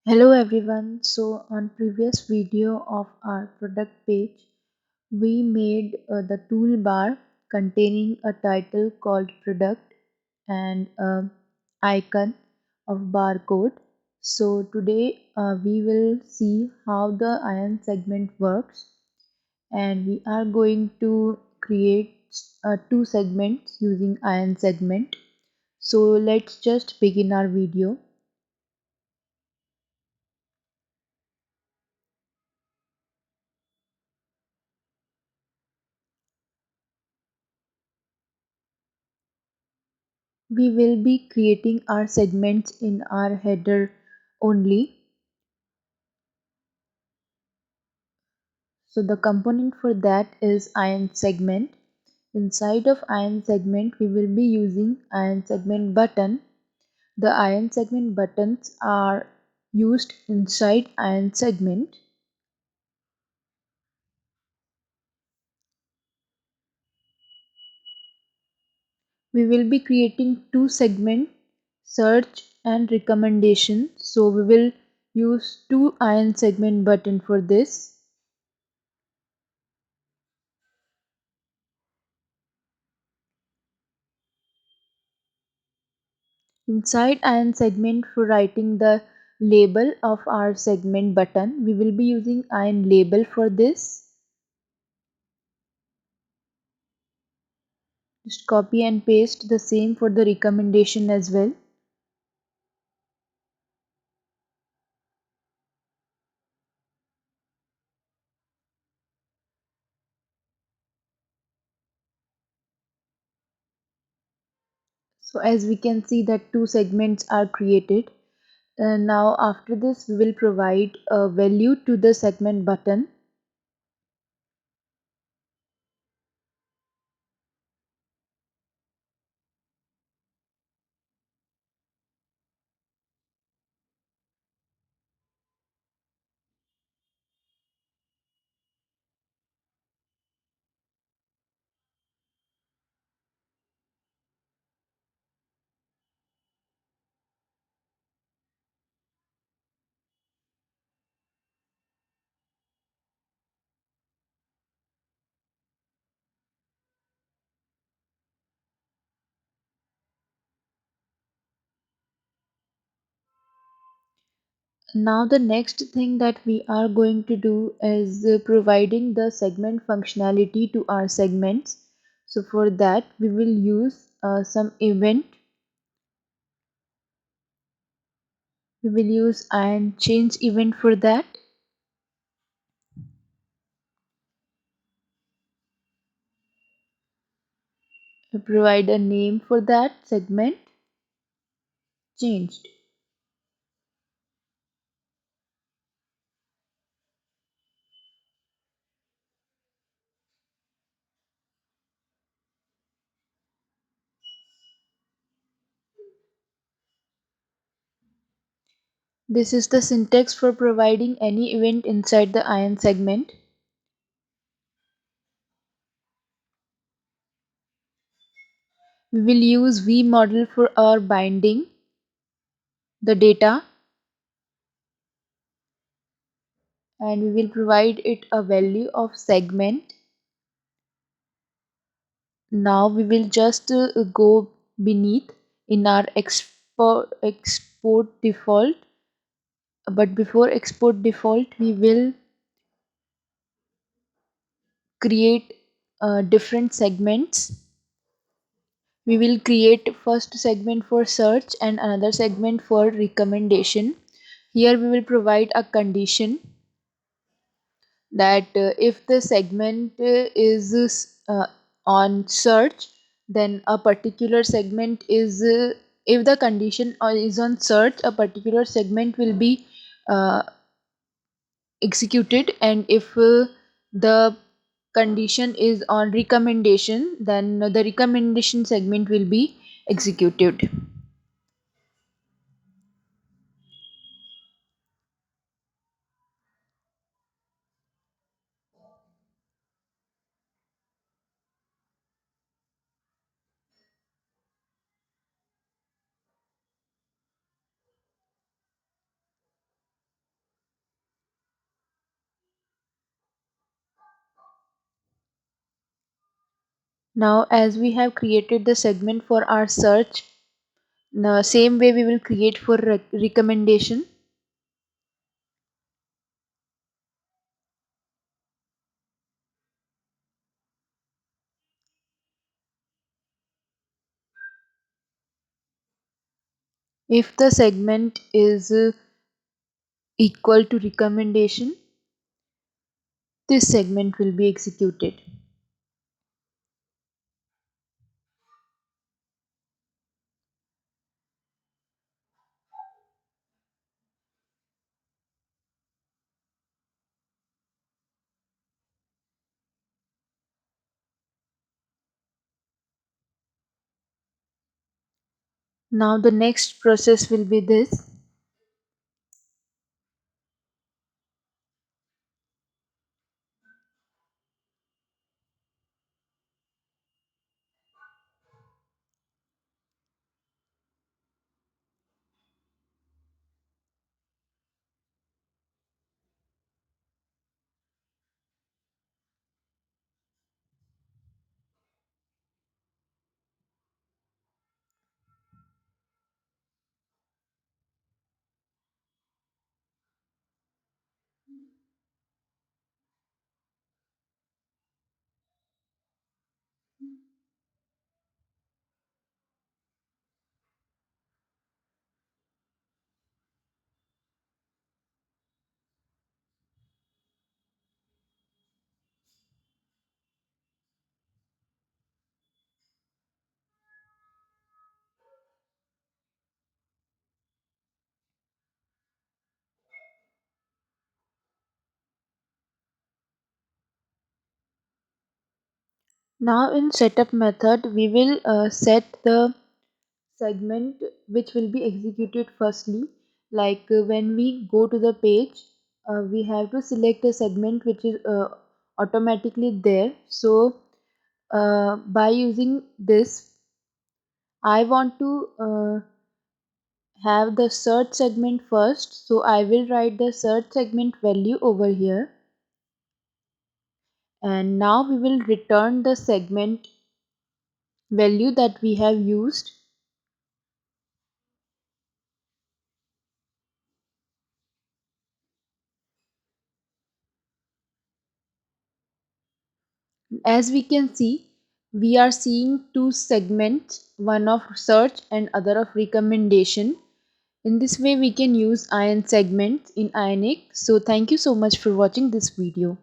Hello everyone. So on previous video of our product page, we made the toolbar containing a title called product and a icon of barcode. So today we will see how the ion segment works, and we are going to create two segments using ion segment. So let's just begin our video. We will be creating our segments in our header only. So the component for that is ion segment. Inside of ion segment, we will be using ion segment button. The ion segment buttons are used inside ion segment. We will be creating two segments, search and recommendation. So we will use two ion segment button for this. Inside ion segment, for writing the label of our segment button, we will be using ion label for this. Just copy and paste the same for the recommendation as well. So as we can see that two segments are created. Now after this we will provide a value to the segment button. Now the next thing that we are going to do is providing the segment functionality to our segments. So for that we will use some event. We will use ion change event for that. We provide a name for that segment changed. This is the syntax for providing any event inside the ion segment. We will use vModel for our binding the data, and we will provide it a value of segment. Now we will just go beneath in our export default, but before export default we will create different segments. We will create first segment for search and another segment for recommendation. Here we will provide a condition that if the segment is on search, then a particular segment is if the condition is on search, a particular segment will be uh, executed, and if the condition is on recommendation, then the recommendation segment will be executed. Now as we have created the segment for our search, the same way we will create for recommendation. If the segment is equal to recommendation, this segment will be executed. Now the next process will be this. Now in setup method, we will set the segment which will be executed firstly. Like when we go to the page, we have to select a segment which is automatically there. So by using this, I want to have the search segment first. So I will write the search segment value over here. And now we will return the segment value that we have used. As we can see, we are seeing two segments, one of search and other of recommendation. In this way we can use ion segments in Ionic. So thank you so much for watching this video.